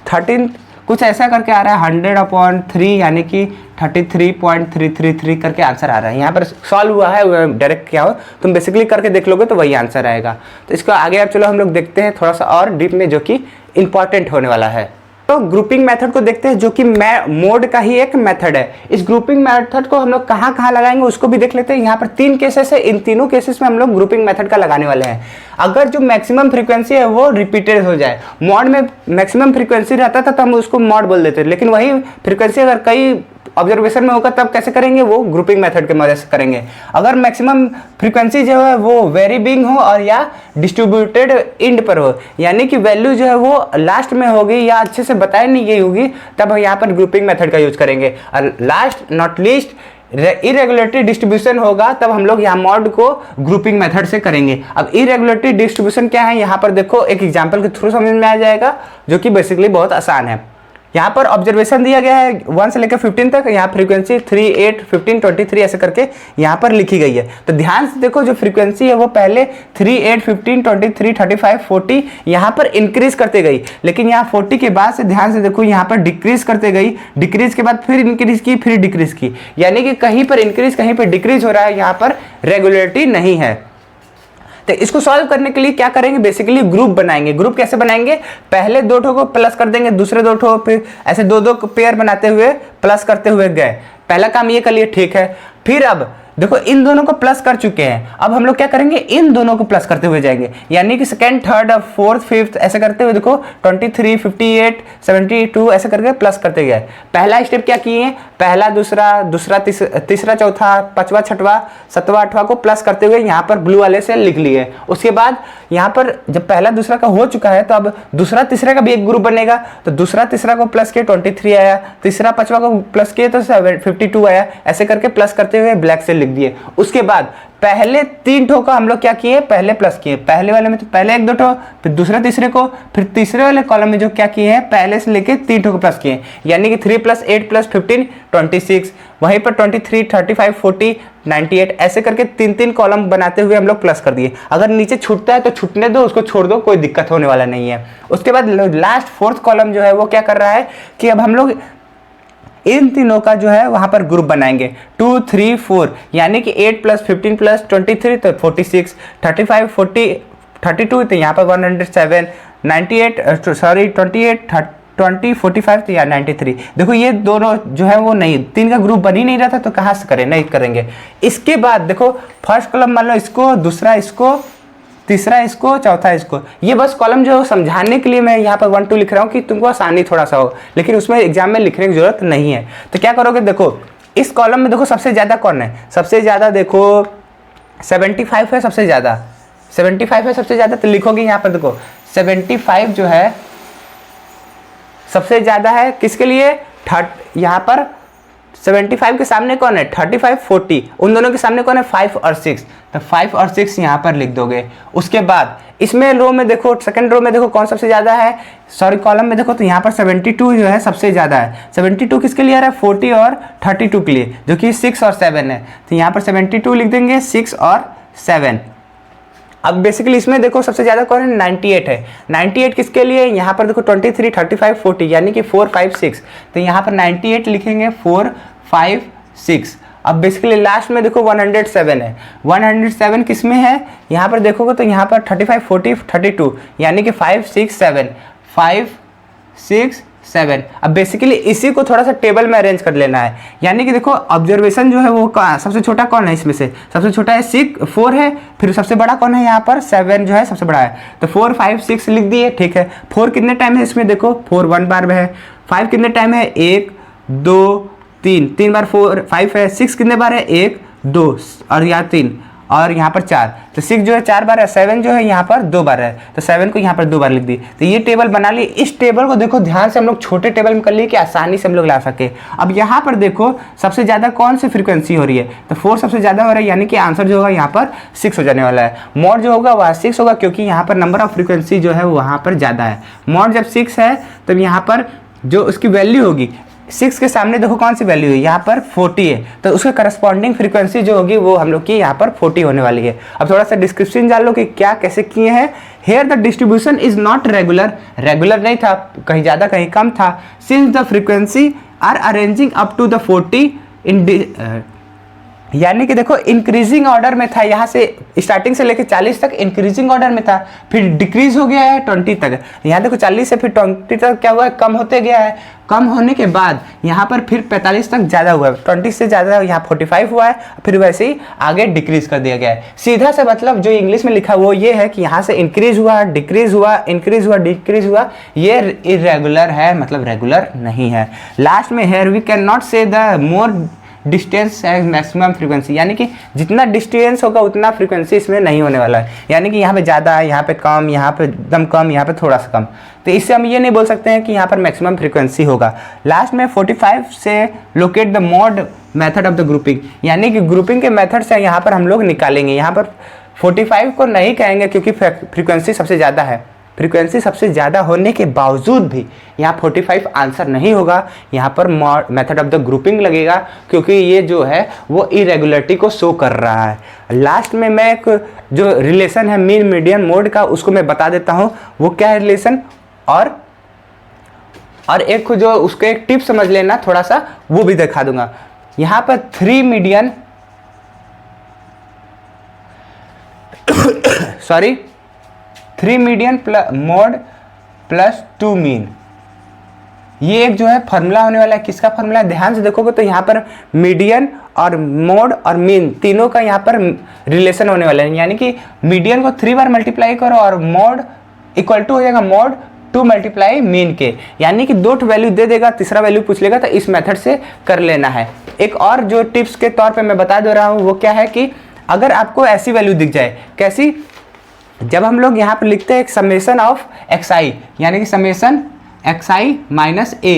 13, कुछ ऐसा करके आ रहा है 100/3, यानी कि 33.333 करके आंसर आ रहा है। यहाँ पर सॉल्व हुआ है, डायरेक्ट क्या हो तुम बेसिकली करके देख लोगे तो वही आंसर आएगा। तो इसको आगे अब चलो हम लोग देखते हैं थोड़ा सा और डीप में, जो कि इंपॉर्टेंट होने वाला है। तो ग्रुपिंग मेथड को देखते हैं, जो कि मोड का ही एक मेथड है। इस ग्रुपिंग मेथड को हम लोग कहाँ कहाँ लगाएंगे उसको भी देख लेते हैं। यहाँ पर 3 केसेस है, इन तीनों केसेस में हम लोग ग्रुपिंग मेथड का लगाने वाले हैं। अगर जो मैक्सिमम फ्रीक्वेंसी है वो रिपीटेड हो जाए, मॉड में मैक्सिमम फ्रीक्वेंसी रहता था तो हम उसको मॉड बोल देते, लेकिन वही फ्रीक्वेंसी अगर कई ऑब्जर्वेशन में होगा तब कैसे करेंगे, वो ग्रुपिंग मेथड के मदद से करेंगे। अगर मैक्सिमम फ्रीक्वेंसी जो है वो वेरी बिग हो और या डिस्ट्रीब्यूटेड इंड पर हो, यानी कि वैल्यू जो है वो लास्ट में होगी या अच्छे से बताई नहीं गई होगी, तब हम यहाँ पर ग्रुपिंग मेथड का यूज करेंगे। और लास्ट नॉट लीस्ट इरेगुलेटरी डिस्ट्रीब्यूशन होगा तब हम लोग यहाँ मॉड को ग्रुपिंग मेथड से करेंगे। अब इरेगुलेटरी डिस्ट्रीब्यूशन क्या है, यहाँ पर देखो एक एग्जांपल के थ्रू समझ में आ जाएगा, जो कि बेसिकली बहुत आसान है। यहाँ पर ऑब्जर्वेशन दिया गया है 1 से लेकर 15 तक, यहाँ फ्रीक्वेंसी 3, 8, 15, 23 ऐसे करके यहाँ पर लिखी गई है। तो ध्यान से देखो, जो फ्रीक्वेंसी है वो पहले 3, 8, 15, 23, 35, 40 यहाँ पर इंक्रीज करते गई, लेकिन यहाँ 40 के बाद से ध्यान से देखो यहाँ पर डिक्रीज करते गई, डिक्रीज के बाद फिर इंक्रीज की, फिर डिक्रीज की, यानी कि कहीं पर इंक्रीज कहीं पर डिक्रीज हो रहा है, यहाँ पर रेगुलरिटी नहीं है। तो इसको सॉल्व करने के लिए क्या करेंगे, बेसिकली ग्रुप बनाएंगे। ग्रुप कैसे बनाएंगे, पहले 2 ठो को प्लस कर देंगे, दूसरे 2 ठो, फिर ऐसे 2-2 पेयर बनाते हुए प्लस करते हुए गए। पहला काम ये कर लिए, ठीक है। फिर अब देखो इन दोनों को प्लस कर चुके हैं, अब हम लोग क्या करेंगे, इन दोनों को प्लस करते हुए जाएंगे, यानी कि सेकंड, थर्ड, फोर्थ, फिफ्थ ऐसे करते हुए देखो 23, 58, 72 ऐसे करके प्लस करते गए। पहला स्टेप क्या किए, पहला, दूसरा, तीसरा, चौथा, पांचवा, छठवा, सातवां, आठवां को प्लस करते हुए यहाँ पर ब्लू वाले से लिख लिए। उसके बाद यहाँ पर जब पहला दूसरा का हो चुका है तो अब दूसरा तीसरा का भी एक ग्रुप बनेगा। तो दूसरा तीसरा को प्लस किए 23 आया, तीसरा पांचवा को प्लस किए तो 52 आया, ऐसे करके प्लस करते हुए ब्लैक से लिख दिए। उसके बाद पहले 3 ठो का हम लोग क्या किए, पहले प्लस किए, पहले वाले में तो पहले 1-2 ठो, फिर दूसरे तीसरे को, फिर तीसरे वाले कॉलम में जो क्या किए हैं, पहले से लेके 3 ठो को प्लस किए, यानी कि 3 + 8 + 15 26, वहीं पर 23, 35, 40, 98 ऐसे करके 3-3 कॉलम बनाते हुए हम लोग प्लस कर दिए। अगर नीचे छूटता है तो छूटने दो, उसको छोड़ दो, कोई दिक्कत होने वाला नहीं है। उसके बाद लास्ट 4th कॉलम जो है वो क्या कर रहा है कि अब हम लोग इन तीनों का जो है वहां पर ग्रुप बनाएंगे 2, 3, 4, यानी कि 8 + 15 + 23 तो 46, 35, 40, 32 तो यहाँ पर 107, 98 28, 20, 45 तो या 93। देखो ये दोनों जो है वो नहीं, 3 का ग्रुप बन ही नहीं रहा था, तो कहाँ से करें, नहीं करेंगे। इसके बाद देखो फर्स्ट कॉलम मान लो इसको, दूसरा इसको, तीसरा इसको, चौथा इसको। ये बस कॉलम जो समझाने के लिए मैं यहाँ पर 1, 2 लिख रहा हूँ कि तुमको आसानी थोड़ा सा हो, लेकिन उसमें एग्जाम में लिखने की जरूरत नहीं है। तो क्या करोगे, देखो इस कॉलम में देखो सबसे ज़्यादा कौन है, सबसे ज़्यादा देखो 75 है, सबसे ज़्यादा 75 है सबसे ज़्यादा। तो लिखोगे यहाँ पर देखो 75 जो है सबसे ज़्यादा है, किसके लिए, यहाँ पर 75 के सामने कौन है, 35, 40, उन दोनों के सामने कौन है, 5 और 6, तो 5 और 6 यहाँ पर लिख दोगे। उसके बाद इसमें रो में देखो, सेकंड रो में देखो कौन सबसे ज़्यादा है, सॉरी कॉलम में देखो तो यहाँ पर 72 जो है सबसे ज़्यादा है। 72 किसके लिए आ रहा है, 40 और 32 के लिए, जो कि 6 और 7 है। तो यहाँ पर 72 लिख देंगे, 6 और 7। अब बेसिकली इसमें देखो सबसे ज़्यादा कौन है, 98 है। 98 किसके लिए, यहाँ पर देखो 23, 35, 40, यानी कि 4, 5, 6, तो यहाँ पर 98 लिखेंगे, 4, 5, 6। अब बेसिकली लास्ट में देखो 107 है। 107 किस में है, यहाँ पर देखोगे तो यहाँ पर 35, 40, 32, यानी कि 5, 6, 7, 5, 6, 7। अब बेसिकली इसी को थोड़ा सा टेबल में अरेंज कर लेना है, यानी कि देखो ऑब्जर्वेशन जो है वो सबसे छोटा कौन है, इसमें से सबसे छोटा है 4 है, फिर सबसे बड़ा कौन है यहाँ पर 7 जो है सबसे बड़ा है, तो 4 5 6 लिख दिए, ठीक है। 4 कितने टाइम है इसमें, देखो 4 1 बार में है। 5 कितने टाइम है, 1 2 3 बार 4 5 है। 6 कितने बार है, 1 2 और यहाँ 3 और यहाँ पर 4, तो 6 जो है 4 बार है। 7 जो है यहाँ पर 2 बार है, तो 7 को यहाँ पर 2 बार लिख दी। तो ये टेबल बना ली। इस टेबल को देखो ध्यान से हम लोग छोटे टेबल में कर लिए कि आसानी से हम लोग ला सके। अब यहाँ पर देखो सबसे ज़्यादा कौन सी फ्रीक्वेंसी हो रही है, तो 4 सबसे ज़्यादा हो रहा है, यानी कि आंसर जो होगा यहाँ पर 6 हो जाने वाला है। मॉड जो होगा वह 6 होगा, क्योंकि यहाँ पर नंबर ऑफ फ्रीक्वेंसी जो है वहाँ पर ज़्यादा है। मॉड जब 6 है तब यहाँ पर जो उसकी वैल्यू होगी 6 के सामने देखो कौन सी वैल्यू है, यहाँ पर 40 है, तो उसके करस्पॉन्डिंग फ्रीक्वेंसी जो होगी वो हम लोग की यहाँ पर 40 होने वाली है। अब थोड़ा सा डिस्क्रिप्शन जान लो कि क्या कैसे किए हैं। Here the distribution is not regular, regular नहीं था, कहीं ज़्यादा कहीं कम था। Since the frequency are arranging up to the 40 in यानी कि देखो इंक्रीजिंग ऑर्डर में था, यहाँ से स्टार्टिंग से लेकर 40 तक इंक्रीजिंग ऑर्डर में था, फिर डिक्रीज हो गया है 20 तक। यहाँ देखो 40 से फिर 20 तक क्या हुआ है, कम होते गया है। कम होने के बाद यहाँ पर फिर 45 तक ज़्यादा हुआ है, 20 से ज़्यादा यहाँ 45 हुआ है, फिर वैसे ही आगे डिक्रीज कर दिया गया है। सीधा से मतलब जो इंग्लिश में लिखा वो ये है कि यहाँ से इंक्रीज हुआ, डिक्रीज हुआ, इंक्रीज हुआ, डिक्रीज हुआ, ये इरेगुलर है, मतलब रेगुलर नहीं है। लास्ट में हेयर वी कैन नॉट से द मोर डिस्टेंस है मैक्सिमम फ्रीक्वेंसी, यानी कि जितना डिस्टेंस होगा उतना फ्रीक्वेंसी इसमें नहीं होने वाला है, यानी कि यहाँ पे ज़्यादा है, यहाँ पे कम, यहाँ पे एकदम कम, यहाँ पे थोड़ा सा कम। तो इससे हम ये नहीं बोल सकते हैं कि यहाँ पर मैक्सिमम फ्रीक्वेंसी होगा। लास्ट में 45 से locate the mod method of the grouping, यानी कि ग्रुपिंग के मेथड से यहाँ पर हम लोग निकालेंगे। यहाँ पर 45 को नहीं कहेंगे क्योंकि फ्रीक्वेंसी सबसे ज़्यादा है। फ्रीक्वेंसी सबसे ज़्यादा होने के बावजूद भी यहाँ 45 आंसर नहीं होगा, यहाँ पर मेथड ऑफ द ग्रुपिंग लगेगा, क्योंकि ये जो है वो इरेगुलरिटी को शो कर रहा है। लास्ट में मैं एक जो रिलेशन है मीन मीडियन मोड का उसको मैं बता देता हूँ वो क्या है रिलेशन, और एक जो उसको एक टिप समझ लेना थोड़ा सा, वो भी दिखा दूंगा। यहाँ पर 3 median sorry 3 median mode plus 2 mean, ये एक जो है फॉर्मूला होने वाला है। किसका फॉर्मूला है, ध्यान से देखोगे तो यहाँ पर मीडियन और मोड और मीन तीनों का यहाँ पर रिलेशन होने वाला है, यानी कि मीडियन को 3 बार मल्टीप्लाई करो और मोड इक्वल टू हो जाएगा मोड 2 मल्टीप्लाई मीन के, यानी कि 2 वैल्यू दे देगा, तीसरा वैल्यू पूछ लेगा, तो इस मेथड से कर लेना है। एक और जो टिप्स के तौर पर मैं बता दे रहा हूँ वो क्या है कि अगर आपको ऐसी वैल्यू दिख जाए, कैसी, जब हम लोग यहाँ पर लिखते हैं एक समेशन ऑफ xi, यानी कि summation xi minus a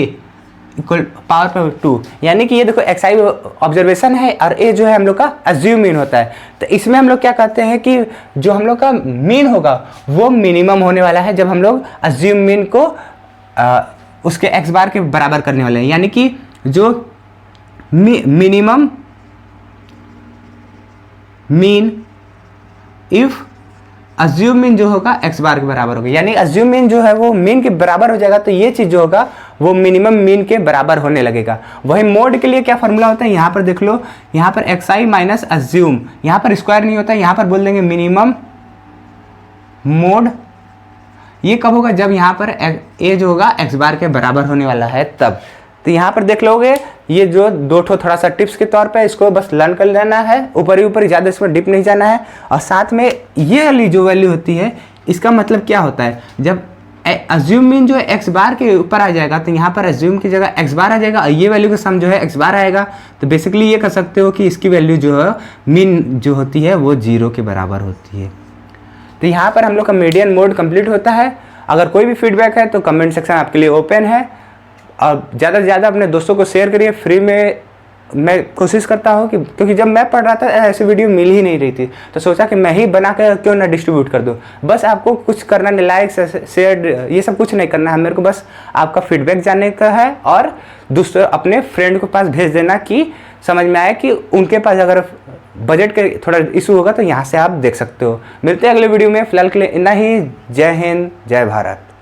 equal power पर 2, यानी कि ये देखो xi ऑब्जर्वेशन है और a जो है हम लोग का अज्यूम मीन होता है। तो इसमें हम लोग क्या कहते हैं कि जो हम लोग का मीन होगा वो मिनिमम होने वाला है जब हम लोग अज्यूम मीन को उसके x बार के बराबर करने वाले हैं, यानी कि जो minimum mean if assume mean जो होगा x बार के बराबर होगा, यानी अज्यूम मीन जो है वो मीन के बराबर हो जाएगा, तो ये चीज़ जो होगा वो मिनिमम मीन के बराबर होने लगेगा। वही मोड के लिए क्या फॉर्मूला होता है, यहाँ पर देख लो, यहाँ पर xi माइनस अज्यूम, यहाँ पर स्क्वायर नहीं होता, यहाँ पर बोल देंगे मिनिमम मोड। ये कब होगा, जब यहाँ पर a जो होगा x बार के बराबर होने वाला है तब। तो यहाँ पर देख लोगे ये जो 2 थोड़ा सा टिप्स के तौर पे इसको बस लर्न कर लेना है, ऊपर ही ऊपर ज़्यादा इसमें डिप नहीं जाना है। और साथ में ये वाली जो वैल्यू होती है इसका मतलब क्या होता है, जब अज्यूम मीन जो है x बार के ऊपर आ जाएगा तो यहाँ पर अज्यूम की जगह x बार आ जाएगा और ये वैल्यू का सम जो है x बार आएगा। तो बेसिकली ये कर सकते हो कि इसकी वैल्यू जो है मीन जो होती है वो 0 के बराबर होती है। तो यहाँ पर हम लोग का मीडियन मोड कंप्लीट होता है। अगर कोई भी फीडबैक है तो कमेंट सेक्शन आपके लिए ओपन है, और ज़्यादा से ज़्यादा अपने दोस्तों को शेयर करिए। फ्री में मैं कोशिश करता हूँ कि, क्योंकि जब मैं पढ़ रहा था ऐसी वीडियो मिल ही नहीं रही थी, तो सोचा कि मैं ही बना कर क्यों ना डिस्ट्रीब्यूट कर दूँ। बस आपको कुछ करना नहीं, लाइक शेयर ये सब कुछ नहीं करना है, मेरे को बस आपका फीडबैक जानने का है और दूसरे अपने फ्रेंड के पास भेज देना कि समझ में आए कि उनके पास अगर बजट के थोड़ा इशू होगा तो यहाँ से आप देख सकते हो। मिलते हैं अगले वीडियो में, फिलहाल के लिए इतना ही। जय हिंद, जय भारत।